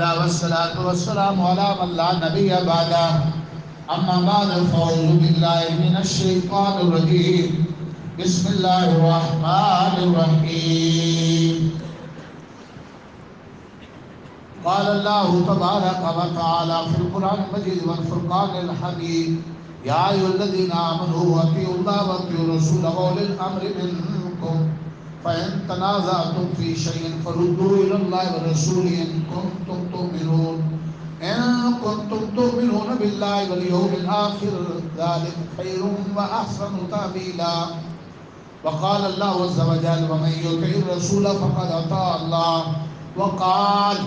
حمدا والصلاة والسلام على من لا نبي بعده أما بعد فأعوذ بالله من الشيطان الرجيم بسم الله الرحمن الرحيم قال الله تبارك وتعالى في القرآن المجيد والفرقان الحميد يا أيها الذين آمنوا أطيعوا الله وأطيعوا الرسول وأولي الأمر منكم فإن تنازعتم في شيء فردوه إلى الله والرسول إن كنتم تؤمنون بالله واليوم الآخر ذلك خير وأحسن تأويلا وقال الله عز وجل ومن يطع الرسول فقد أطاع الله وقال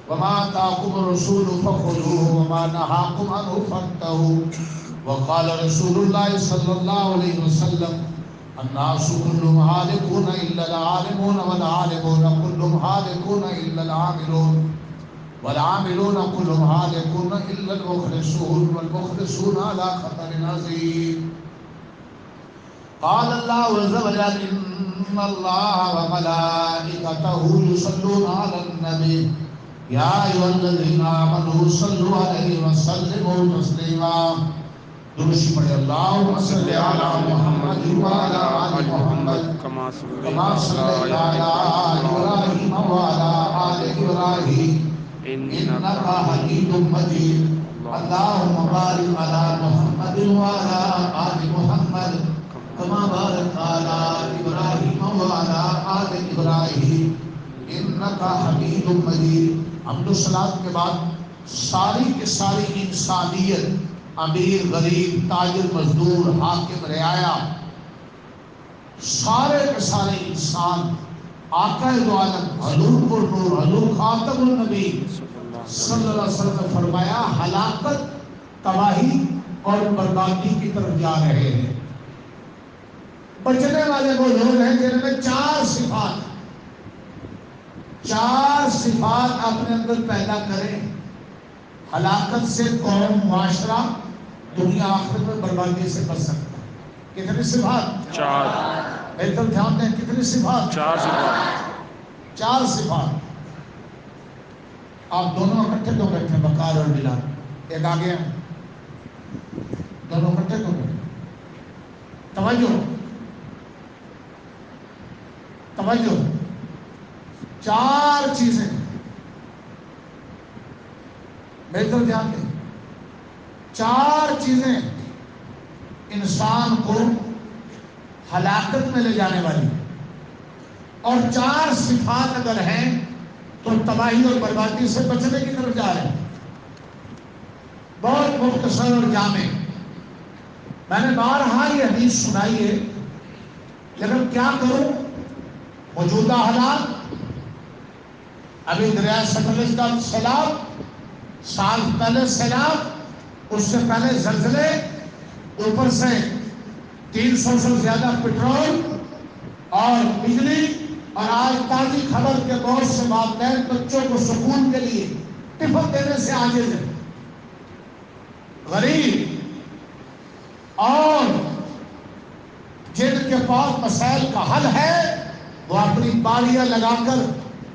وما آتاكم الرسول فخذوه وما نهاكم عنه فانتهوا وقال رسول الله صلى الله عليه وسلم الناس كلهم هالكون إلا العالمون والعالمون كلهم هالكون إلا العاملون والعاملون كلهم هالكون إلا المخلصون والمخلصون على خطر عظيم قال الله عز وجل إن الله وملائكته يصلون على النبي يا أيها الذين آمنوا صلوا عليه وسلموا تسليما درشی پڑھے اللہم صلی علی محمد وعلی آل محمد کما صلیت علی ابراہیم وعلی آل ابراہیم انکا حمید مجید اللہم بارک علی محمد وعلی آل محمد کما بارکت علی ابراہیم وعلی آل ابراہیم انکا حمید مجید حمد و صلاۃ کے بعد ساری کی ساری انسانیت امیر غریب تاجر مزدور حاکم رعایا سارے کے سارے انسان آقا دو عالم حضور النور حضور خاتم النبی صلی اللہ علیہ وسلم نے فرمایا ہلاکت تباہی اور بربادی کی طرف جا رہے ہیں بچنے والے وہ لوگ ہیں جن میں چار صفات اپنے اندر پیدا کریں ہلاکت سے قوم معاشرہ دنیا آخرت میں بربادی سے بچ سکتا ہے کتنی صفات؟ چار بہتر دھیان دیں کتنی صفات؟ چار صفات آپ دونوں اکٹھے تو بیٹھے بکار اور بلال ایک آگے ہیں دونوں اکٹھے تو بیٹھے توجہ چار چیزیں بہتر دھیان دیں چار چیزیں انسان کو ہلاکت میں لے جانے والی اور چار صفات اگر ہیں تو تباہی اور بربادی سے بچنے کی طرف جا رہے ہیں بہت مختصر اور جامع میں نے بارہا یہ حدیث سنائی ہے لیکن کیا کروں موجودہ حالات ابھی دریا سٹلج کا سیلاب سال پہلے سیلاب اس سے پہلے زلزلے اوپر سے 300 سے زیادہ پٹرول اور بجلی اور آج تازی خبر کے بہت سے والدین بچوں کو سکون کے لیے ٹفن دینے سے عاجز ہیں غریب اور جن کے پاس مسائل کا حل ہے وہ اپنی باریاں لگا کر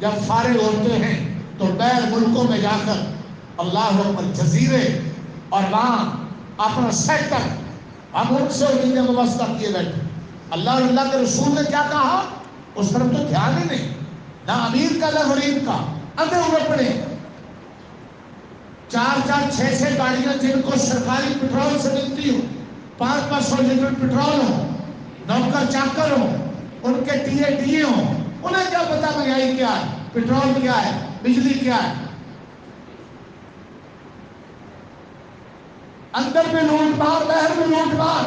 جب فارغ ہوتے ہیں تو غیر ملکوں میں جا کر اللہ اکبر جزیرے اور وہاں اپنا سیکٹر ہم ان سے امیدیں وابستہ کیے بیٹھے اللہ اور اللہ کے رسول نے کیا کہا اس طرف تو دھیان ہی نہیں نہ امیر کا نہ غریب کا اندر اوپر پڑے 4-6 گاڑیاں جن کو سرکاری پٹرول سے ملتی ہو 500 لیٹر پٹرول ہو نوکر چاکر ہو ان کے ٹیے ہوں انہیں کیا پتا مہنگائی کیا ہے پٹرول کیا ہے بجلی کیا ہے اندر میں لوٹ مار باہر میں لوٹ مار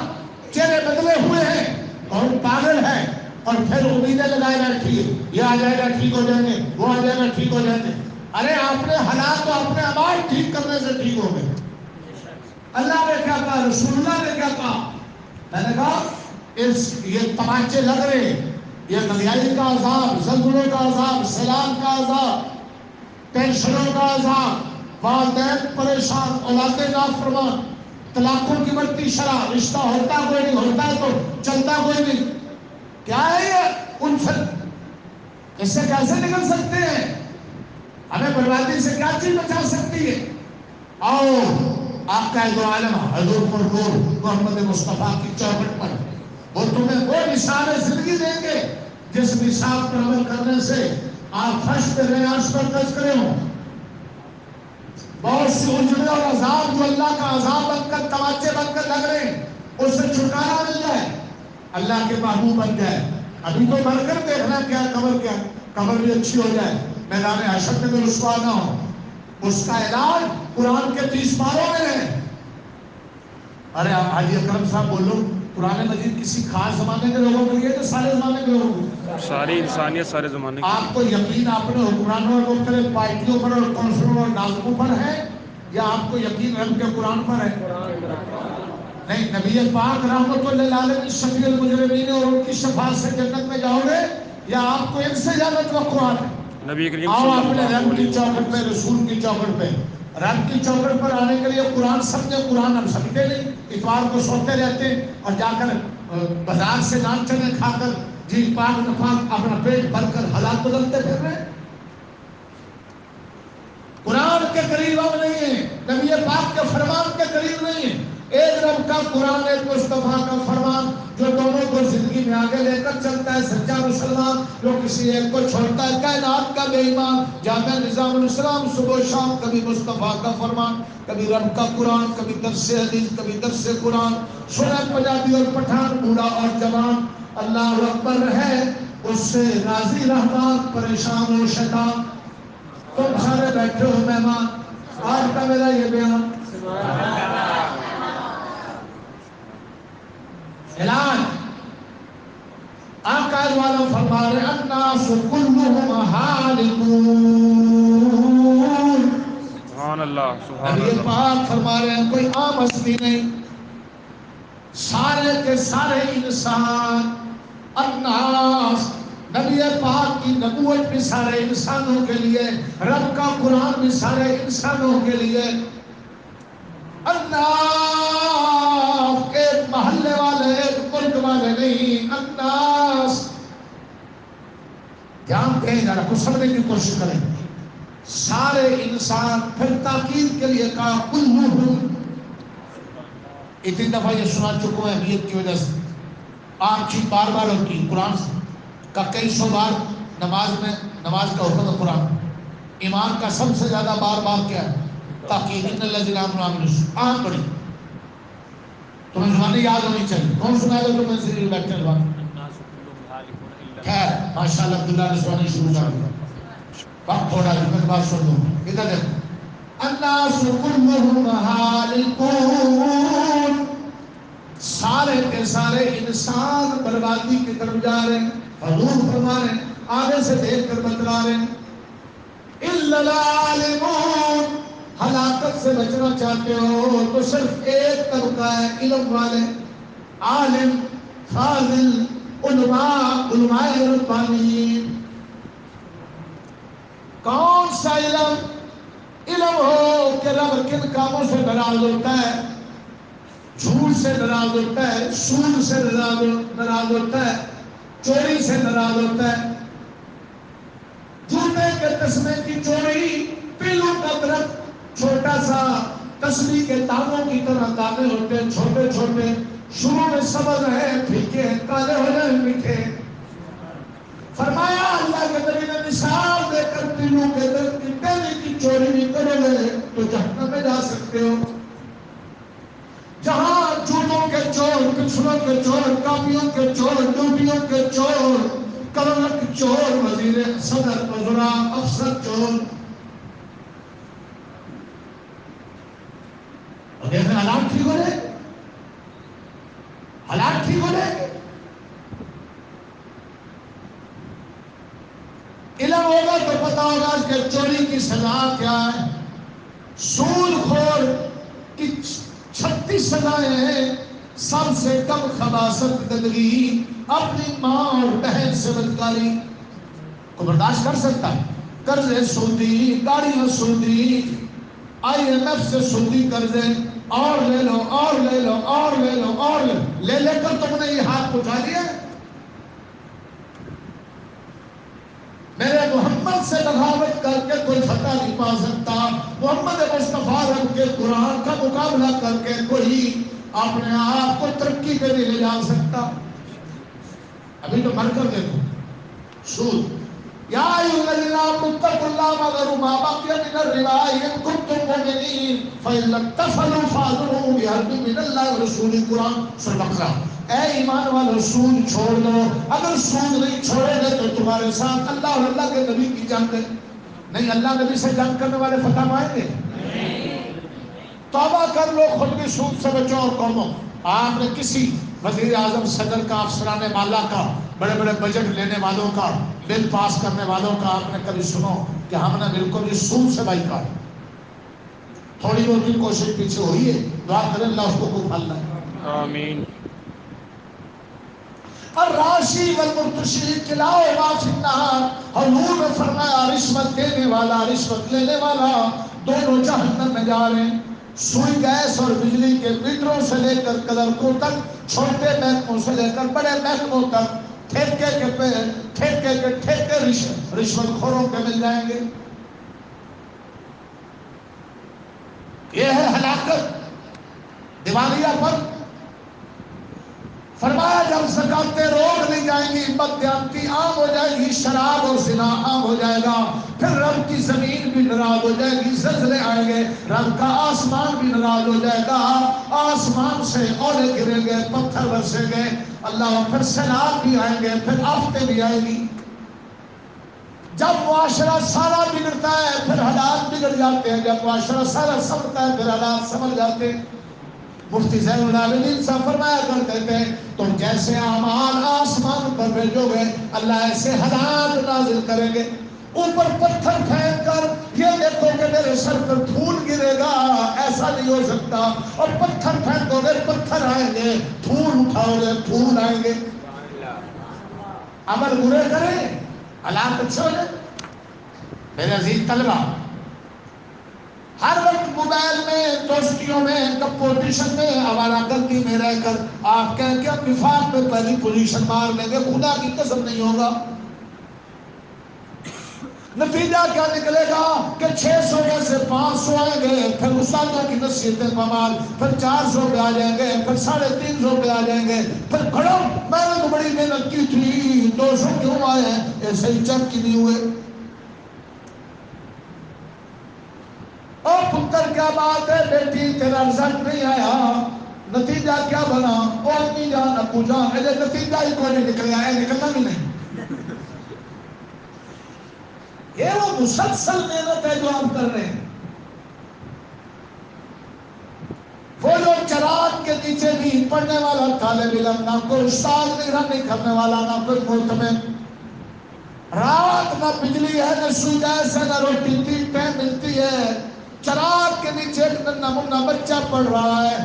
چہرے بدلے ہوئے ہیں اور پاگل ہے اور پھر امیدیں لگائے بیٹھی یہ آ جائے گا ٹھیک ہو جائیں گے وہ آ جائے گا ٹھیک ہو جائیں گے ارے اپنے حالات کو اپنے آباد ٹھیک کرنے سے ٹھیک ہو گئے اللہ نے کیا کہا رسول اللہ نے کیا کہا میں نے کہا یہ تماچے لگ رہے یہ دریائی کا عذاب زلزلوں کا عذاب سیلاب کا عذاب ٹینشنوں کا عذاب والدین پریشان اولادیں نافرمان طلاقوں کی بڑھتی شرح رشتہ ہوتا کوئی نہیں ہوتا ہے تو چلتا کوئی نہیں کیا ہے یہ ان سے اس سے کیسے نکل سکتے ہیں ہمیں بربادی سے کیا چیز بچا سکتی ہے؟ آؤ آپ کا دو عالم حضور مرحوم محمد مصطفیٰ کی چوکھٹ پر وہ تمہیں وہ نثار زندگی دیں گے جس نثار پر عمل کرنے سے آپ فرش پہ ریاض پر تذکرے ہوں. بہت سی اجڑے اور عذاب جو اللہ کا عذاب بن کر تماچے بن کر لگ رہے ہیں اس سے چھٹکارا مل جائے, اللہ کے محبوب بن جائے. ابھی تو مر کر دیکھنا کیا قبر بھی اچھی ہو جائے, میدان حشر میں بھی رسوا نہ ہو. اس کا علاج قرآن کے 30 پاروں میں ہے. ارے حاجی اکرم صاحب بولو, قرآن مجید کسی خاص زمانے کے لوگوں کے لیے تو سارے زمانے کے لوگوں کو, ساری انسانیت سارے زمانے کی. آپ کو یقین اپنے حکمرانوں اور مختلف پارٹیوں پر اور کونسلوں اور ناظموں پر ہے یا آپ کو یقین رب کے قرآن پر ہے؟ نہیں, نبی پاک رحمت للعالمین شفیع المجرمین اور ان کی شفاعت سے جنت میں جاؤ گے یا آپ کو ان سے زیادہ توقع ہے؟ نبی کریم آؤ صلی اپنے اللہ رب کی علیہ چوکھٹ پہ, رسول کی چوکھٹ پہ. رب کی چوکھٹ پر آنے کے لیے قرآن سمجھے, قرآن ہم سمجھتے نہیں, اتوار کو سوتے رہتے ہیں اور جا کر بازار سے نان چنے کھا کر جی پاک نفاق اپنا پیٹ بھر کر حالات بدلتے پھر رہے. قرآن کے قریب ہم نہیں ہیں, نبی پاک کے فرمان کے قریب نہیں ہیں. ایک رب کا قرآن, ایک مصطفیٰ کا فرمان جو دونوں کو زندگی میں آگے لے کر چلتا ہے. سچا مسلمان جو کسی ایک کو چھوڑتا ہے کائنات کا بے ایمان. جامع نظام الاسلام صبح و شام کبھی مصطفیٰ کا فرمان, کبھی رب کا قرآن, کبھی درس حدیث, کبھی درس قرآن. سنے پنجابی اور پٹھان, بوڑھا اور جوان, اللہ اکبر ہے اس سے راضی رحمان, پریشان ہو شیطان. تم سارے بیٹھے ہو مہمان, آج کا میرا یہ بیان. اعلان آقا والا فرما رہے الناس کلهم حالقون. سبحان اللہ, سبحان نبی اللہ. پاک فرما رہے ہیں کوئی عام ہستی نہیں, سارے کے سارے انسان. الناس, نبی پاک کی نبوت بھی سارے انسانوں کے لیے, رب کا قرآن بھی سارے انسانوں کے لیے. الناس ایک محلے والے, ایک ملک والے نہیں. الناس دھیان دیں, ذرا کچھ سمجھنے کی کوشش کریں. سارے انسان, پھر تاکید کے لیے کہا کلہم. اتنی دفعہ یہ سنا چکا ہے اہمیت کی وجہ سے, آپ چیز بار بار ہوتی ہے. قرآن کا کئی سو بار نماز میں, نماز کا حکم ہے قرآن. ایمان کا سب سے زیادہ بار بار کیا ہے؟ تاکید. ان الذین آمنوا وعملوا الصالحات. آن پڑھی تمہیں زبانیں یاد ہونی چاہیے. کون سنائے گا تمہیں سے بیٹھنے زبان؟ خیر ماشاء اللہ, عبداللہ نے سنانی شروع کر دیا. وقت تھوڑا ہے, میں بات سن لوں. ادھر دیکھو, الناس کلہم حالقون. سارے کے سارے انسان بربادی کی طرف جا رہے ہیں. حضور فرما رہے ہیں, آگے سے دیکھ کر بتلا رہے ہیں, الا العالمون. ہلاکت سے بچنا چاہتے ہو تو صرف ایک طبقہ ہے, علم والے, عالم, فاضل, علماء ربانیین. کون سا علم؟ علم ہو کہ رب کن کاموں سے ناراض ہوتا ہے, جھوٹ سے ناراض ہوتا ہے, سود سے ناراض ہوتا ہے, چوری سے ناراض ہوتا ہے. جوتے کے تسمے کی چوری, پیلوں کا درخت چھوٹا سا تسبیح کے دانوں کی طرح دانے ہوتے ہیں, چھوٹے چھوٹے, شروع میں سبز ہے, پھیکے کالے ہو جائیں میٹھے. فرمایا اللہ کے نبی نے مثال دے کر, پیلوں کے درخت کی پہلی کی چوری بھی کرو گے تو جہنم میں جا سکتے ہو. جہاں جوتوں کے چور, پچھلوں کے چور, کاپیوں کے چور, ڈیوٹیوں کے چور, کلرک چور, وزیر صدر, وزراء, افسر چور. اور دیکھیں حالات ٹھیک ہو رہے, حالات ٹھیک ہو رہے. علم ہوگا تو پتا ہوگا کہ چوری کی سزا کیا ہے, سود خور کی 36 سزائیں ہیں. سب سے کم خباثت گندگی, اپنی ماں اور بہن سے بدکاری کو برداشت کر سکتا ہے. قرضے سودی, گاڑیاں سودی, IMF سے سودی قرضے, اور لے لو, اور لے لو, اور لے لو, اور لے لے کر تم نے یہ ہاتھ اٹھا لیا. میرے محمد محمد سے بغاوت کر کے کوئی فتح نہیں پا سکتا. محمد مصطفیٰ رب کے قرآن کا مقابلہ کر کے کوئی اپنے آپ کو ترقی پہ نہیں لے جا سکتا. ابھی تو مر کر دیکھو سود. یا ایھا الذین آمنوا اتقوا اللہ وذروا ما بقی من الربا ان کنتم مؤمنین فإن لم تفعلوا فاعذروا بحرب من اللہ ورسولہ. قرآن سورہ بقرہ. اے ایمان والو سود چھوڑ دو. اگر سود نہیں چھوڑے گے تو تمہارے ساتھ اللہ اور اللہ کے نبی کی جنگ ہے. نہیں اللہ نبی سے جنگ کرنے والے فتح پائیں گے؟ توبہ کر لو, خود بھی سود سے بچو اور قوموں. آپ نے کسی وزیر اعظم, صدر کا, افسران مالا کا, بڑے بڑے بجٹ لینے والوں کا, بل پاس کرنے والوں کا آپ نے کبھی سنو کہ ہم نے بالکل بھی سود سے بائیکاٹ؟ تھوڑی بہت کی کوشش پیچھے ہوئی ہے, دعا کریں اللہ اس کو خوب حل لائے. آمین. الراشی والمرتشی کلاؤ ما فی النار. حضور نے فرمایا رشوت دینے والا, رشوت لینے والا دونوں جہنم میں جا رہے ہیں. سوئی گیس اور بجلی کے میٹروں سے لے کر کلرکوں تک, چھوٹے محکموں سے لے کر بڑے محکموں تک, ٹھیکے رشوت خوروں کے مل جائیں گے. یہ ہے ہلاکت, دیوالیہ پر. فرمایا جب زکاتیں روک لی جائیں گی, بددیانتی عام ہو جائے گی, شراب اور زنا عام ہو جائے گا, پھر رب کی زمین بھی ناراض ہو جائے گی, زلزلے آئیں گے, رب کا آسمان بھی ناراض ہو جائے گا, آسمان سے اولے گریں گے, پتھر برسیں گے, اللہ, پھر سیلاب بھی آئیں گے, پھر آفتیں بھی آئیں گی. جب معاشرہ سارا بگڑتا ہے پھر حالات بگڑ جاتے ہیں, جب معاشرہ سارا سمجھتا ہے پھر حالات سمجھ جاتے ہیں. مفتی زین العابدین صاحب فرمایا کرتے تھے تم جیسے اعمال آسمان پر بھیجو گے اللہ ایسے حالات نازل کریں گے. اوپر پتھر پھینک کر یہ دیکھو کہ میرے سر پر پھول گرے گا, ایسا نہیں ہو سکتا. اور پتھر پھینکو گے پتھر آئیں گے, پھول اٹھاؤ گے پھول آئیں گے. عمل برے کریں حالات اچھے ہو جائیں. میرے عزیز طلبہ, ہر وقت موبائل میں, دوستیوں میں, کمپٹیشن میں, آوارہ گردی میں رہ کر آپ کہیں کہ ہم وفاق میں پہلی پوزیشن مار لیں گے, خدا کی قسم نہیں ہوگا. نتیجہ کیا نکلے گا کہ 600 میں سے 500 آئیں گے, پھر استادوں کی نصیحتیں پمال, پھر 400 پہ آ جائیں گے, پھر 350 پہ آ جائیں گے, پھر کھڑو میں نے تو بڑی محنت کی تھی 200 کیوں آئے ہیں, ایسے ہی چیک کی نہیں ہوئے. اور پتر کیا بات ہے بیٹی تیرا رزلٹ نہیں آیا, نتیجہ کیا بنا؟ او امی جان ابو جان اجے نتیجہ ہی کوئی نہیں نکلیا ہے, نکلنا بھی نہیں. یہ وہ مسلسل محنت ہے جو آپ کر رہے ہیں. وہ جو چراغ کے نیچے بھی پڑھنے والا طالب علم, نہ کوئی استاد نگرانی کرنے والا, نہ کوئی معتمد, رات نہ بجلی ہے, نہ سوئی گیس ہے, نہ روٹی 3 ٹائم ملتی ہے, چراغ کے نیچے ننھا منھا بچہ پڑھ رہا ہے.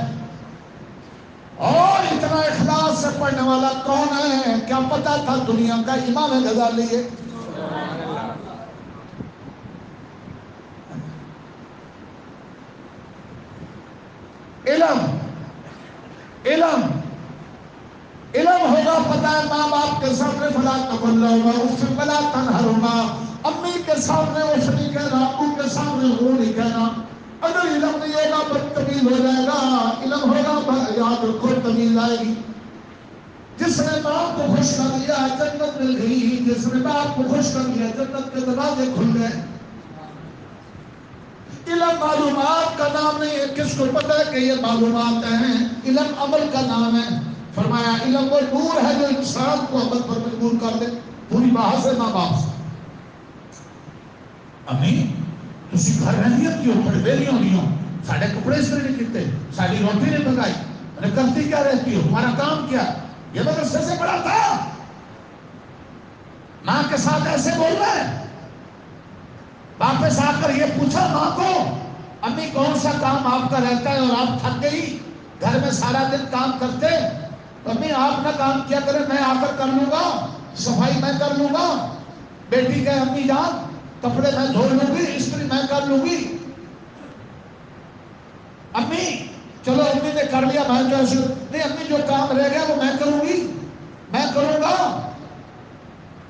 اور اتنا اخلاص سے پڑھنے والا کون ہے؟ کیا پتا تھا دنیا کا امام غزالی ہے. علم ہوگا, پتہ ہے ماں باپ کے سامنے فلا تقل لهما اف ولا تنهرهما, امی کے سامنے اف نہیں کہنا, ابو کے سامنے ہو نہیں کہنا. اگر علم نہیں ہوگا بدتمیز ہو جائے گا, علم ہوگا یاد رکھو تمیز آئے گی. جس نے ماں کو خوش کر دیا جنت مل گئی, جس نے باپ کو خوش کر دیا جنت کے دروازے کھل گئے. علم معلومات کا نام نہیں ہے, کس کو پتہ ہے کہ یہ معلومات ہیں, علم عمل کا نام ہے. فرمایا علم وہ نور ہے جو انسان کو عمل پر مجبور کر دے. پوری بات سے ماں باپ سے امی تسی گھر رہنی کیوں پڑھ بیلی ہونی ہو, ساڑھے کپڑے اس طرح نہیں کیتے, ساڑھی روٹی نہیں پکائی, انہیں کرتی کیا رہتی ہو, ہمارا کام کیا؟ یہ مدرسے سے بڑا تھا, ماں کے ساتھ ایسے بول رہا ہے. واپس آ کر یہ پوچھا ماں کو, امی کون سا کام آپ کا رہتا ہے اور آپ تھک گئی, گھر میں سارا دن کام کرتے, امی آپ کا کام کیا کرے, میں آ کر کر لوں گا, صفائی میں کر لوں گا. بیٹی کہے امی جان کپڑے میں دھو لوں گی, استری میں کر لوں گی. امی چلو امی نے کر لیا, میں نہیں امی جو کام رہ گیا وہ میں کروں گی, میں کروں گا.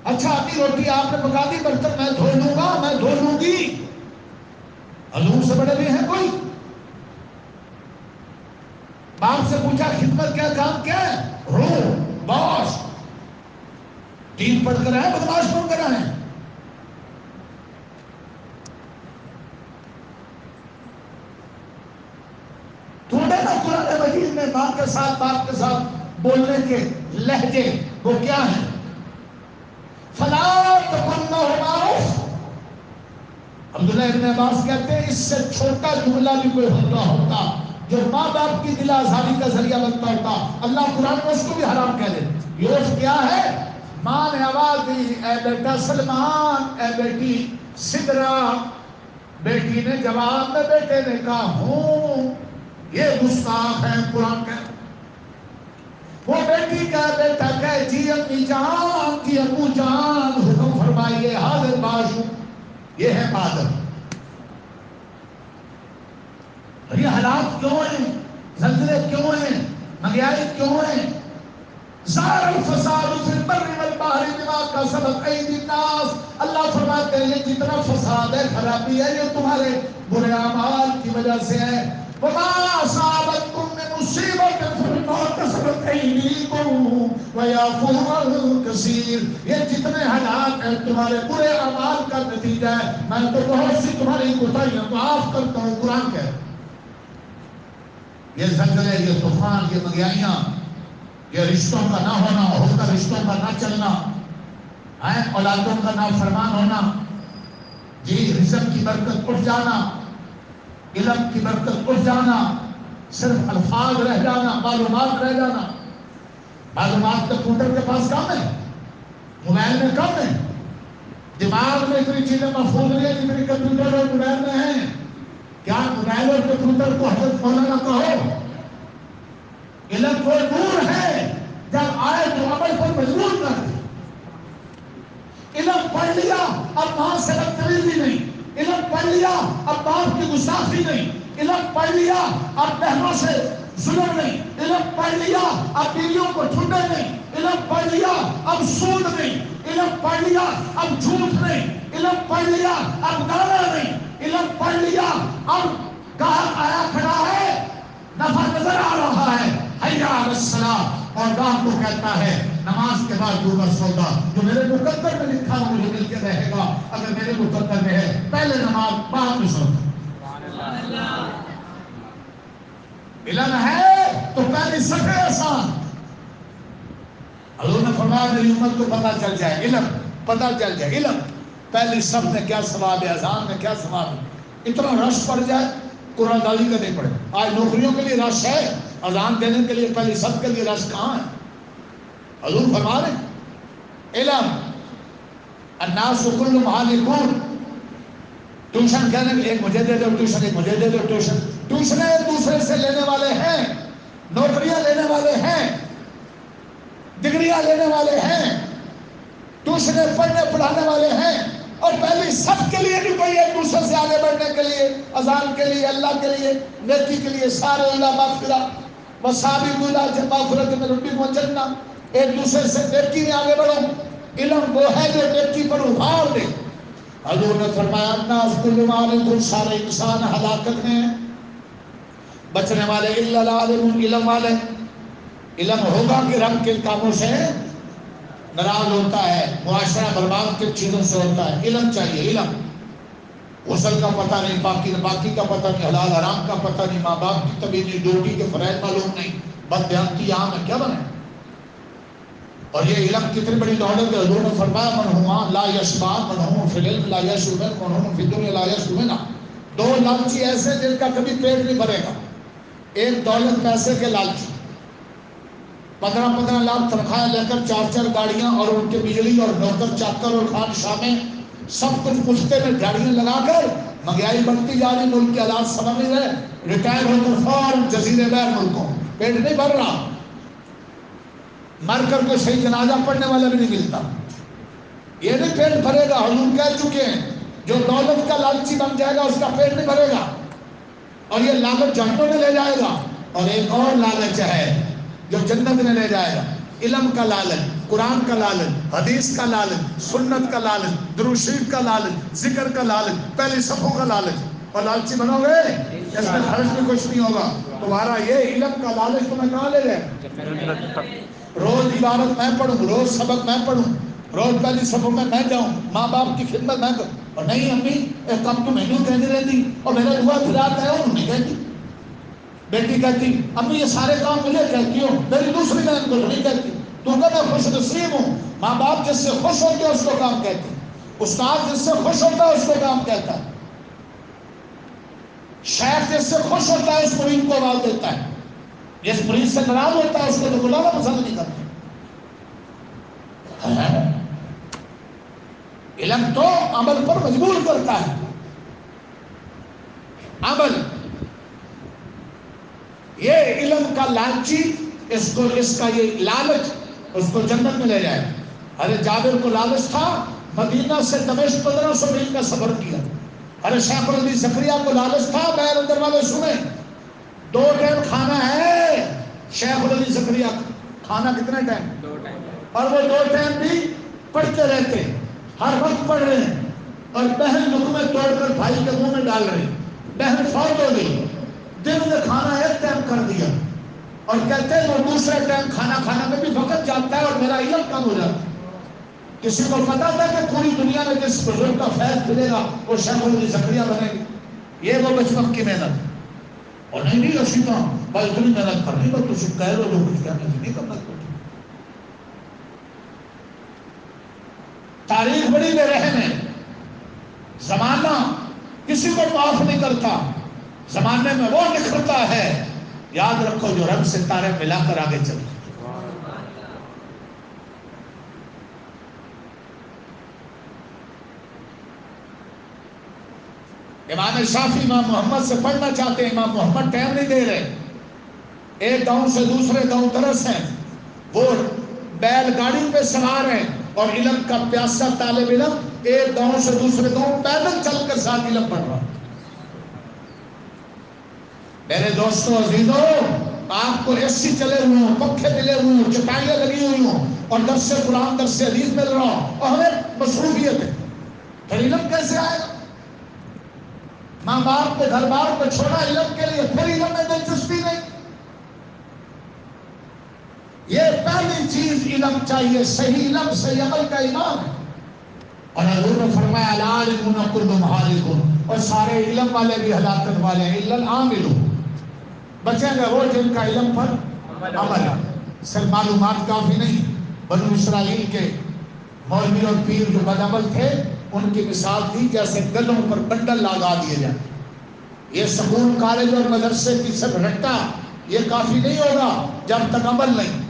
اچھا ابھی روٹی آپ نے پکا دی، برتن میں دھو لوں گا، میں دھو لوں گی، حضور سے بڑے بھی ہیں کوئی؟ باپ سے پوچھا خدمت کیا کام کیا ہے؟ رو باش، دین پڑھ کر آئے بدماش بن کر آئے. ڈھونڈے نا قرآن مجید میں ماں کے ساتھ باپ کے ساتھ بولنے کے لہجے وہ کیا ہیں؟ فلا تکن معروف. عبداللہ ابن عباس کہتے ہیں اس سے چھوٹا جملہ بھی کوئی ہوتا جو ماں باپ کی دل آزاری کا ذریعہ بنتا ہوتا، اللہ قرآن میں اس کو بھی حرام کہہ دے. یوسف کیا ہے؟ ماں نے آواز دی اے بیٹا سلمان، اے بیٹی سدرا. بیٹی نے جواب میں بیٹے نے کہا ہوں. یہ گستاخ ہے قرآن کا. وہ بیٹی کا بیٹا کہے جی امی جان، جی ابو جان حکم فرمائیے، حاضر باش ہوں. یہ ہے بادل. یہ حالات کیوں ہیں؟ زلزلے کیوں ہیں؟ مہنگائی کیوں ہیں؟ ظاہر الفساد فی البر والبحر بما کسبت ایدی الناس. اللہ فرماتے ہیں یہ جتنا فساد ہے، خرابی ہے، یہ تمہارے برے اعمال کی وجہ سے ہے. وما اصابتکم من مصیبت فبما کسبت ایدیکم ویعفو عن کثیر. یہ جتنے حالات ہیں تمہارے برے اعمال کا نتیجہ ہے. میں تو بہت سی تمہاری کوتاہیاں معاف کرتا ہوں. قرآن کہہ یہ زلزلے، یہ طوفان، یہ مہنگائیاں، یہ رشتوں کا نہ ہونا، ہو کر رشتوں کا نہ چلنا، اولادوں کا نہ فرمان ہونا، جی رزق کی برکت اٹھ جانا، علم کی برکت اٹھ جانا، صرف الفاظ رہ جانا، معلومات رہ جانا. معلومات کمپیوٹر کے پاس کم ہے، موبائل میں کم ہے. دماغ میں اتنی چیزیں محفوظ نہیں ہیں جتنی کمپیوٹر اور موبائل میں ہیں. کیا موبائل اور کمپیوٹر کو حضرت مولانا کہو؟ علم کو نور ہے، جب آئے تو عمل پر مجبور کر دے. علم پڑھ لیا اب ماں سے بدتمیزی نہیں، علم پڑھ لیا اب باپ کی گستاخی نہیں، علم پڑھ لیا اب بہنوں سے ظلم نہیں، علم پڑھ لیا اب بیویوں کو ٹھنڈے نہیں، علم پڑھ لیا اب سود نہیں، علم پڑھ لیا اب جھوٹ نہیں، علم پڑھ لیا اب گانا نہیں، علم پڑھ لیا اب گاہک آیا کھڑا ہے، نفع نظر آ رہا ہے، حیا علی الصلاۃ، اور گاہک کو کہتا ہے نماز کے بعد دوسرا سودا جو میرے مقدر میں لکھا ہو مجھے مل کے رہے گا. اگر میرے مقدر میں ہے پہلے نماز بعد میں سودا. علم ہے تو پہلی صفحے آسان. حضور نے فرمایا میری امت کو پتہ چل جائے، علم پتہ چل جائے، علم پہلی صف میں کیا ثواب ہے، اذان میں کیا ثواب ہے. اتنا رش پڑ جائے قرآن داری کا نہیں پڑے. آج نوکریوں کے لیے رش ہے، اذان دینے کے لیے پہلی صف کے لیے رش کہاں ہے؟ حضور فرما رہے علم الناس کلهم هالکون. ٹیوشن کہنے کے ایک مجھے دے دو ٹیوشن، ایک مجھے دے دو ٹیوشن. ٹیوشن ایک دوسرے سے لینے والے ہیں، نوکریاں لینے والے ہیں، ڈگریاں لینے والے ہیں، ٹیوشنیں پڑھنے پڑھانے والے ہیں، اور پہلی صف کے لیے بھی کوئی ایک دوسرے سے آگے بڑھنے کے لیے، اذان کے لیے، اللہ کے لیے، نیکی کے لیے. سارے اللہ مغفرہ وسابقوا الی مغفرۃ من ربکم وجنہ. ایک دوسرے سے نیکی میں آگے بڑھو. علم وہ ہے جو نیکی پر ابھار دے. حضور نے فرمایا الناس کلهم ہالکون، سارے انسان ہلاکت میں ہیں، بچنے والے الا العالمون، علم والے. علم ہوگا کہ رب کے کاموں سے ناراض ہوتا ہے، معاشرہ برباد کے چیزوں سے ہوتا ہے. علم چاہیے، علم. غسل کا پتہ نہیں، باقی کا پتہ نہیں، حلال حرام کا پتہ نہیں، ماں باپ کی طبیعی ڈیوٹی کے فرائض معلوم نہیں، بددیانتی عام ہے، کیا بنے؟ اور یہ علم کتنی بڑی دولت ہے. حضور نے فرمایا من ہوا لا یشبع من ہوا فی العلم لا یشبع من ہوا فی الدنیا لا یشبع منها. دو لالچی ایسے جن کا کبھی پیٹ نہیں بھرے گا. ایک دولت پیسے کے لالچی، 15 لاکھ تنخواہیں لے کر 4 گاڑیاں اور ان کے بجلی اور نوکر چاکر اور خان شامیں سب کچھ پشتے میں گاڑیاں لگا کر مہنگائی بڑھتی جا رہی، ملک کے حالات سمجھ نہیں رہے، ریٹائر ہو کر فوراً جزیرے بیر ملکوں، پیٹ نہیں بھر رہا، مر کر کوئی صحیح جنازہ پڑھنے والا بھی نہیں ملتا. یہ نہیں پیٹ بھرے گا. حضور کہہ چکے ہیں جو دولت کا لالچی بن جائے گا اس کا پیٹ نہیں بھرے گا اور یہ لالچ جہنم میں لے جائے گا. اور ایک اور لالچ ہے جو جنت میں لے جائے گا. علم کا لالچ، قرآن کا لالچ، حدیث کا لالچ، سنت کا لالچ، درود شریف کا لالچ، ذکر کا لالچ، پہلی صفوں کا لالچ، اور لالچی بنو گے اس میں خرچ بھی کچھ نہیں ہوگا. تمہارا یہ علم کا لالچ تمہیں کہاں لے جائے؟ روز عبادت میں پڑھوں، روز سبق میں پڑھوں، روز پہلی صفوں میں جاؤں، ماں باپ کی خدمت میں کروں. اور نہیں امی ایک کام تو میں نے کہتی رہتی اور میرا دعا پھراتا ہے انہوں نہیں کہتی. بیٹی کہتی امی یہ سارے کام مجھے کہتی ہو، میری دوسری بہن کو نہیں کہتی. تو کہ میں خوش نصیب ہوں. ماں باپ جس سے خوش ہوتے ہیں اس کو کام کہتے ہیں، استاد جس سے خوش ہوتا ہے اس کو کام کہتا ہے، شیخ جس سے خوش ہوتا ہے اس مرید کو آواز دیتا ہے، جس مرید سے ناراض ہوتا ہے اس کو تو بلانا پسند نہیں کرتا. علم تو عمل پر مجبور کرتا ہے. عمل یہ علم کا لالچی اس کا یہ لالچ اس کو جنت میں لے جائے. ارے جابر کو لالچ تھا مدینہ سے دمشق 1500 میل کا سفر کیا. ارے شیخ الحدیث زکریا کو لالچ تھا، بہر اندر والے سنیں 2 ٹائم کھانا ہے شیخ الحدیث زکریا کھانا کتنے ٹائم؟ 2 ٹائم. اور وہ 2 ٹائم بھی پڑھتے رہتے، ہر وقت پڑھ رہے ہیں. اور بہن لقمے توڑ کر بھائی کے منہ میں ڈال رہی. بہن فوت ہو گئی، دن میں کھانا 1 ٹائم کر دیا اور کہتے ہیں وہ دوسرے ٹائم کھانا کھانا میں بھی وقت جاتا ہے اور میرا علم کم ہو جاتا ہے. کسی کو پتا تھا کہ پوری دنیا میں جس بزرگ کا فیض ملے گا وہ شیخ الحدیث زکریا بنے گی؟ یہ وہ بچپن کی محنت. اور نہیں اسی تو بھائی اتنی محنت کرنی تو تجھے کہہ لو جو کچھ کہنا نہیں کرنا. تاریخ بڑی بے رحم ہے. زمانہ کسی کو معاف نہیں کرتا. زمانے میں وہ نکھرتا ہے، یاد رکھو جو رب سے تارے ملا کر آگے چلے. امام شافعی امام محمد سے پڑھنا چاہتے ہیں، امام محمد ٹائم نہیں دے رہے. ایک گاؤں سے دوسرے گاؤں درس ہیں، وہ بیل گاڑی پہ سوار ہیں اور علم کا پیاسا طالب علم ایک گاؤں سے دوسرے گاؤں پیدل چل کر ساتھ علم پڑھ رہا. میرے دوستوں عزیزوں، آپ کو اے سی چلے ہوئے ہوں، پنکھے ملے ہوئے ہوں، چٹائیاں لگی ہوئی ہوں اور درس قرآن درس حدیث مل رہا ہوں اور ہمیں مصروفیت ہے، پھر علم کیسے آئے گا؟ ماں باپ کے گھر بار کو چھوڑا علم کے لیے، پھر علم میں دلچسپی نہیں. یہ پہلی چیز علم چاہیے. صحیح علم صحیح عمل کا ایمان ہے. اور حضور نے فرمایا العالمون کلهم ہالکون، اور سارے علم والے بھی ہلاکت والے ہیں. الا العاملون، بچیں گے وہ جن کا علم پر عمل ہے. صرف معلومات کافی نہیں. بنو اسرائیل کے مولوی اور پیر جو بدعمل تھے ان کی مثال تھی جیسے گلوں پر بنڈل لگا دیے جائیں. یہ سکول کالج اور مدرسے کی سب رٹا یہ کافی نہیں ہوگا جب تک عمل نہیں.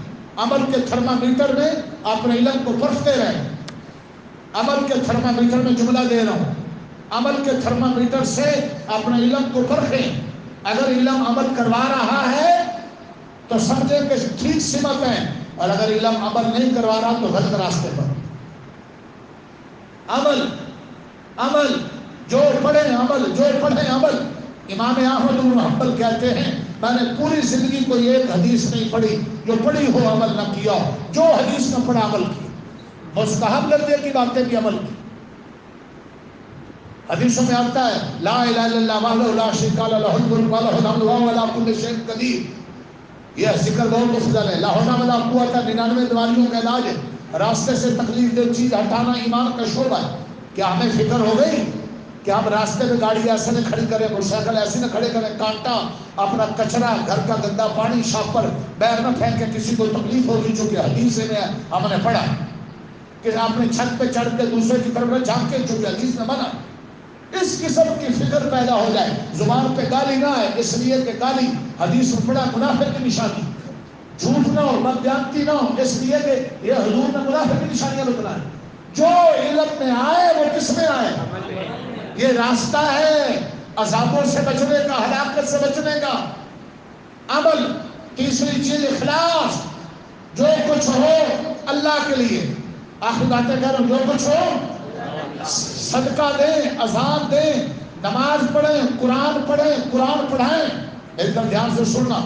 عمل کے تھرمامیٹر میں اپنے علم کو پرکھتے رہیں. عمل کے تھرمامیٹر میں جملہ دے رہا ہوں، عمل کے تھرمامیٹر سے اپنے علم کو پرکھیں. اگر علم عمل کروا رہا ہے تو سمجھیں کہ ٹھیک سمت ہے، اور اگر علم عمل نہیں کروا رہا تو غلط راستے پر. عمل عمل جو پڑھیں عمل، جو پڑھیں عمل. امام احمد بن حنبل کہتے ہیں میں نے پوری زندگی کوئی ایک حدیث نہیں پڑھی جو پڑھی ہو عمل نہ کیا، جو حدیث نہ پڑھا عمل کیا. مستحب درجے کی باتیں بھی عمل کی. حدیثوں میں آتا ہے لا الہ الا اللہ وحدہ لا شریک لہ لہ الملک و لہ الحمد وہو علی کل شیء قدیر. یہ ذکر بہت افضل ہے. لا حول ولا قوت 99 بیماریوں کا علاج ہے. راستے سے تکلیف دہ چیز ہٹانا ایمان کا شعبہ ہے. کیا ہمیں فکر ہو گئی کہ ہم راستے میں گاڑی ایسے نہ کھڑی کریں، موٹر سائیکل ایسے نہ کھڑے کریں، کانٹا اپنا کچرا گھر کا گندا پانی شاپ پر بیر نہ پھینکے کسی کو تکلیف ہوگی. چونکہ حدیث میں ہم نے پڑھا کہ اپنے چھت پہ چڑھ کے دوسرے کی طرف جھانکے، چونکہ حدیث میں منع. اس قسم کی فکر پیدا ہو جائے. زبان پہ گالی نہ آئے اس لیے کہ گالی حدیث میں پڑھا منافق کی نشانی. جھوٹ نہ ہو، بددیانتی نہ ہو اس لیے کہ یہ حضور نے منافق کی نشانیاں بتلائیں. جو علم میں آئے وہ کس میں آئے؟ یہ راستہ ہے عذابوں سے بچنے کا، ہلاکت سے بچنے کا. عمل. تیسری چیز اخلاص. جو کچھ ہو اللہ کے لیے. آخری باتیں کہہ رہا ہوں، جو کچھ ہو صدقہ دیں، اذان دیں، نماز پڑھیں، قرآن پڑھیں، قرآن پڑھائیں. ایک دم دھیان سے سننا.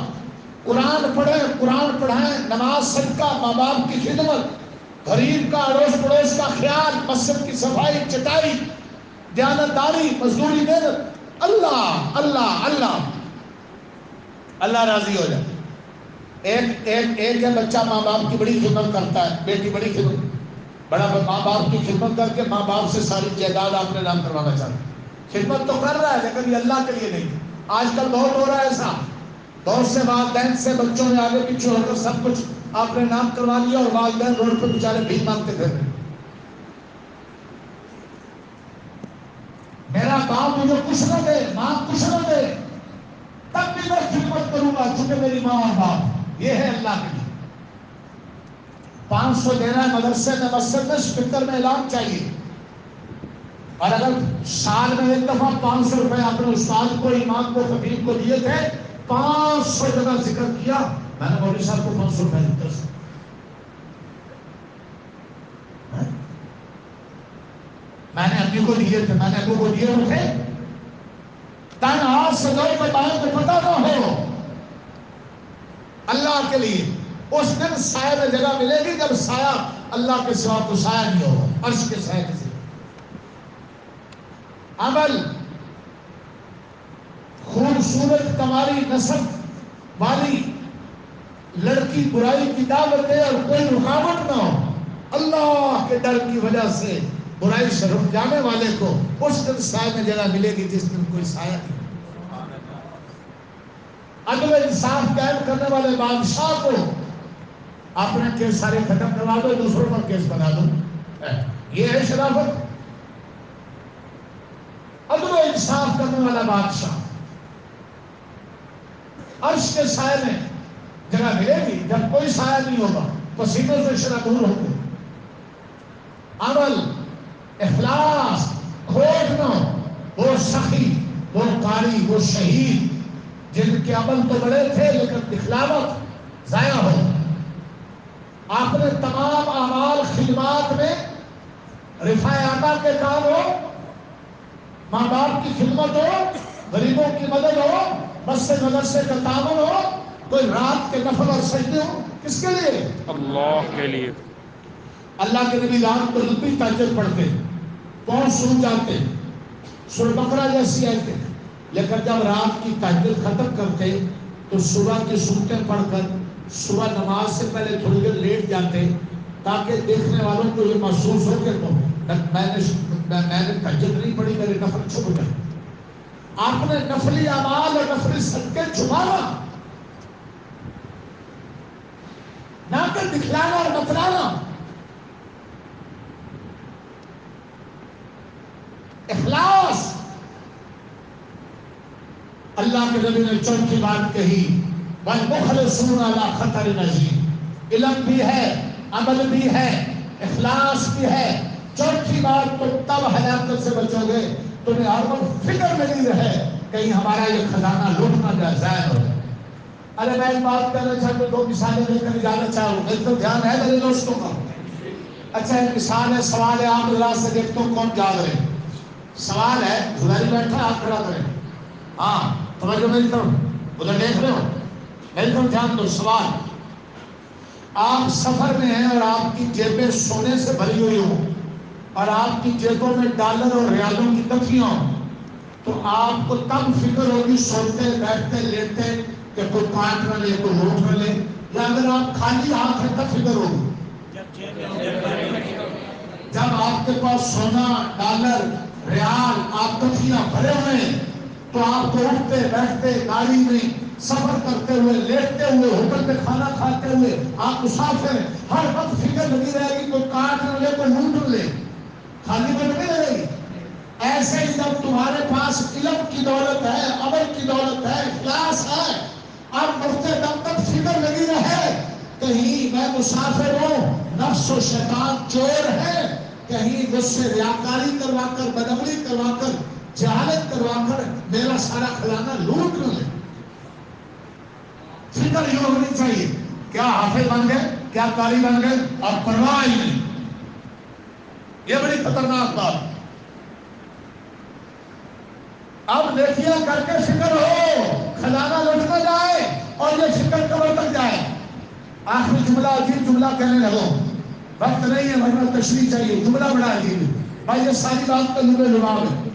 قرآن پڑھیں، قرآن پڑھائیں، نماز، صدقہ، ماں باپ کی خدمت، غریب کا، اڑوس پڑوس کا خیال، مسجد کی صفائی، چٹائی، دیانتداری، مزدوری، محنت، اللہ اللہ اللہ، اللہ راضی ہو جائے۔ ایک ہے بچہ ماں باپ کی بڑی خدمت کرتا ہے، بیٹی بڑی خدمت، بڑا ماں باپ کی خدمت کر کے ماں باپ سے ساری جائیداد اپنے نام کروانا چاہتا ہے۔ خدمت تو کر رہا ہے لیکن یہ اللہ کے لیے نہیں۔ آج کل بہت ہو رہا ہے ایسا، بہت سے والدین سے بچوں نے آگے پیچھے ہو کر سب کچھ اپنے نام کروا لیا اور والدین روڈ پہ بیچارے بھیک مانگتے پھر رہے۔ میرا باپ مجھے کچھ نہ دے، ماں کچھ نہ دے، تب بھی میں خدمت کروں گا چونکہ میری ماں اور باپ، یہ ہے اللہ کے لیے۔ 500 دینا ہے مدرسے میں، مسجد میں، اسپیکر میں اعلان چاہیے، اور اگر سال میں ایک دفعہ 500 روپے اپنے استاد کو، امام کو، خطیب کو دیے تھے، 500 جگہ ذکر کیا، میں نے مولوی صاحب کو 500 روپے دیتے تھے۔ میں نے امی کو دیے تھے، میں نے ابو کو دیے تھے، تن ہاتھ سے دو کے بارے کو پتہ نہ ہو، اللہ کے لیے۔ اس دن سائے میں جگہ ملے گی جب سایہ اللہ کے سوا کو سایہ نہیں ہوگا، عرش کے سائے کے سوا۔ عمل، خوبصورت تمہاری نسب والی لڑکی برائی کی دعوت دے اور کوئی رکاوٹ نہ ہو، اللہ کے ڈر کی وجہ سے برائی سے رک جانے والے کو اس دن سائے میں جگہ ملے گی جس دن کوئی سایہ نہیں۔ عدل انصاف قائم کرنے والے بادشاہ کو اپنے کیس سارے ختم کروا دو، دوسروں پر کیس بنا دو، یہ ہے شرافت۔ عدل و انصاف کرنے والا بادشاہ، عرش کے سائے میں جگہ ملے گی جب کوئی سایہ نہیں ہوگا، پسینوں سے شرح دور ہوگی۔ عمل، اخلاص، کھوٹ نہ ہو، وہ سخی، وہ قاری، وہ شہید جن کے عمل تو بڑے تھے لیکن دکھلاوت ضائع ہو۔ آپ نے تمام اعمال خدمات میں رفاع آقا کے کام ہو، ماں باپ کی خدمت ہو، غریبوں کی مدد ہو، مسجد مدرسے کا تعاون ہو، کوئی رات کے نفل اور سجدے ہو، کس کے لیے؟ اللہ کے لیے۔ اللہ کے نبی رات کو لمبی تہجد پڑھتے، پاؤں سوج جاتے، سورہ بقرہ جیسی آیتیں، لیکن جب رات کی تہجد ختم کرتے تو صبح کی سورتیں پڑھ کر صبح نماز سے پہلے تھوڑی دیر لیٹ جاتے تاکہ دیکھنے والوں کو یہ محسوس ہو کہ میں نے تہجد نہیں پڑھی، میرے نفل چھپ گئے۔ آپ نے نفلی اعمال اور نفلی صدقے چھپانا، نہ کہ دکھلانا اور بتلانا۔ اخلاص، اللہ کے نبی نے چوتھی بات کہی، وَالْمُخْلِصُونَ عَلَىٰ خَطَرٍ عَظِيمٍ، علم بھی ہے، عمل بھی ہے، اخلاص بھی ہے۔ چوتھی بات، تو تب ہلاکت سے بچو گے تمہیں ہر وقت فکر نہیں رہے کہیں ہمارا یہ خزانہ لوٹ نہ جائے، ضائع ہو جائے۔ ارے میں ایک بات کہنا چاہتا ہوں، 2 مثالیں دے کر جانا چاہوں، میرے تو دھیان ہے میرے دوستوں کا۔ اچھا ایک مثال ہے، سوال ہے، آپ اللہ سے دیکھتا ہوں کون جاگ رہے۔ سوال ہے، دھلاری بیٹھا ہے، آپ کھڑا کریں۔ ہاں توجہ میری طرف، ادھر دیکھ رہے ہو، میری طرف دھیان دو۔ سوال، آپ سفر میں ہیں اور آپ کی جیبیں سونے سے بھری ہوئی ہوں اور آپ کی جیبوں میں ڈالر اور ریالوں کی تکیاں ہوں، تو آپ کو تب فکر ہوگی سوتے بیٹھتے لیٹتے کہ کوئی کاٹ نہ لے، کوئی لوٹ نہ لے، یا اگر آپ خالی ہاتھ ہیں تب فکر ہوگی؟ جب آپ کے پاس سونا، ڈالر، ریال، آپ تکیاں بھرے ہوئے ہیں تو آپ کو اٹھتے بیٹھتے، گاڑی میں سفر کرتے ہوئے، لیٹتے ہوئے، ہوٹل میں کھانا کھاتے ہوئے، آپ مسافر ہیں، ہر وقت فکر لگی رہے گی کوئی کاٹ نہ لے، کوئی لوٹ نہ لے، خالی بیٹھ نہیں رہے گی۔ ایسے ہی جب تمہارے پاس علم کی دولت ہے، عمل کی دولت ہے، اخلاص ہے، اب مرتے دم تک فکر لگی رہے کہیں میں مسافر ہوں، نفس و شیطان چور ہے، کہیں مجھ سے ریاکاری کروا کر، بدعملی کروا کر، جہالت کروا کر میرا سارا خزانہ لوٹ نہ لے۔ فکر یہ ہونی چاہیے، کیا حافظ بن گئے، کیا قاری بن گئے، اور پرواہ ہی نہیں۔ یہ بڑی خطرناک بات۔ اب نیکیاں کر کے فکر ہو خزانہ لوٹ نہ جائے، اور یہ فکر بڑا عجیب جملہ کہنے لگا، وقت نہیں ہے ورنہ تشریح چاہیے، جملہ بڑا عجیب ہے بھائی، یہ ساری بات کا نور لباب ہے۔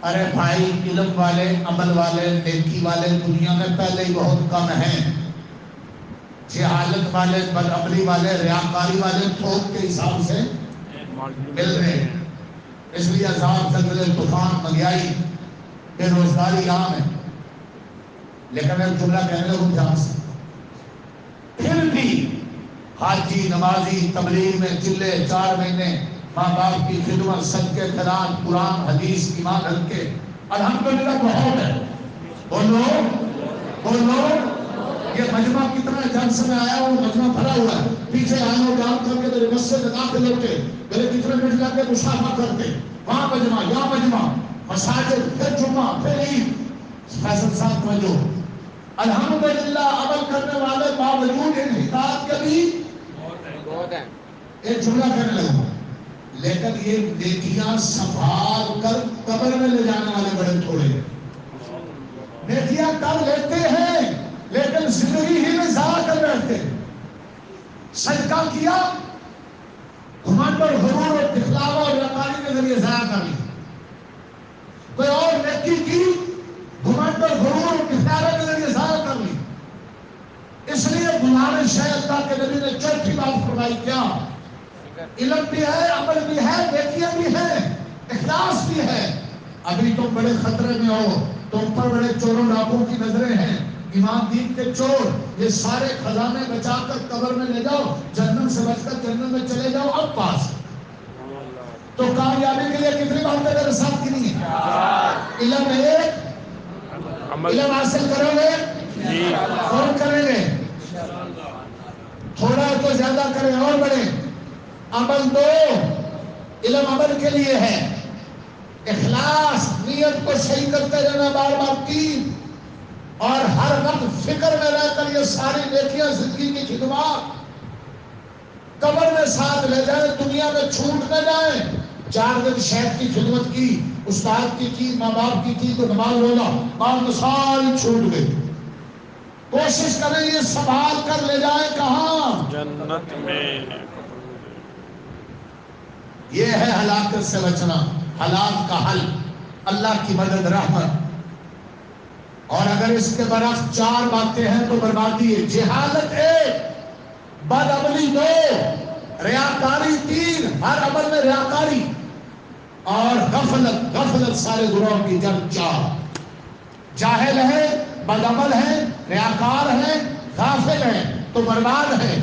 ارے بھائی علم والے، عمل والے، نیکی والے دنیا میں پہلے ہی بہت کم ہیں، جہالت والے، بدعملی والے، ریاکاری والے تھوک کے حساب سے مل رہے ہیں۔ اس لیے عذاب، زلزلے، طوفان، مہنگائی، بے روزگاری عام ہے۔ لیکن میں جملہ کہنے لگوں دھیان سے، پھر بھی حاجی، نمازی، تبلیغ میں چلے 4 مہینے، ماں باپ کی خدمت، صدقے خیرات، قرآن حدیث ایمان رکھ کے الحمدللہ بہت ہے۔ بولو بولو، یہ مجمع کتنا جلسے میں آیا، وہ مجمع بھرا ہوا ہے، پیچھے آئے جان کر کے میرے مسجد میں داخل ہوتے، میرے کتنے منٹ لگ کے مشافہ کرتے، وہاں مجمع، یہاں مجمع، مساجد، پھر جمعہ، پھر عید۔ فیصل صاحب توجہ، الحمدللہ عمل کرنے والے باوجود انحطاط کے بھی بہت ہیں۔ ایک جملہ کہنے لگا، لیکن یہ نیکیاں سنبھال کر قبر میں لے جانے والے بڑے تھوڑے ہیں۔ نیکیاں کر لیتے ہیں لیکن زندگی ہی میں ضائع کر بیٹھتے ہیں۔ صدقہ کیا، گھمنڈ اور غرور اور دکھلاوا اور ریاکاری کے ذریعے ضائع کر لیا۔ کوئی اور نیکی کی، گھمنڈ اور غرور اور دکھلاوے کے ذریعے ضائع کر لی۔ اس لیے گزارش ہے، اللہ کے نبی نے چوتھی بات فرمائی، کیا؟ علم بھی ہے، عمل بھی ہے، نیکیاں بھی ہیں، اخلاص بھی ہے۔ ابھی تم بڑے خطرے میں ہو، تم پر بڑے چوروں ڈاکوں کی نظریں ہیں، ایمان دین کے چور، یہ سارے خزانے بچا کر قبر میں لے جاؤ، جنت سے بچ کر جنت میں چلے جاؤ، اب پاس۔ تو کامیابی کے لیے کتنی باتیں میرے ساتھ کی نہیں ہے؟ علم ایک، علم حاصل کرو گے، اور کریں گے، تھوڑا تو زیادہ کریں اور بڑھیں۔ عمل 2، علم عمل کے لیے ہے، اخلاص، نیت کو صحیح کرتے رہنا بار بار 3، اور ہر وقت فکر میں رہ کر یہ ساری نیکیاں، زندگی کی خدمات قبر میں ساتھ لے جائیں، دنیا میں چھوٹ نہ جائیں۔ 4 دن شیخ کی خدمت کی، استاد کی، ماں باپ کی تو نماز روزہ بعد ساری چھوٹ گئی۔ کوشش کریں یہ سنبھال کر لے جائیں کہاں؟ جنت میں۔ یہ ہے ہلاکت سے بچنا، ہلاک کا حل، اللہ کی مدد، رحمت۔ اور اگر اس کے برعکس 4 باتیں ہیں تو بربادی ہے۔ جہالت 1، بدعملی 2، ریاکاری 3، ہر عمل میں ریاکاری، اور غفلت سارے گناہوں کی جڑ 4۔ جاہل ہے، بدعمل ہے، ریاکار ہے، غافل ہے تو برباد ہے۔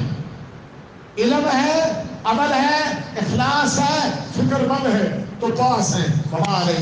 علم ہے، عمل ہے، اخلاص ہے، فکر مند ہے تو پاس ہے۔ ہمارے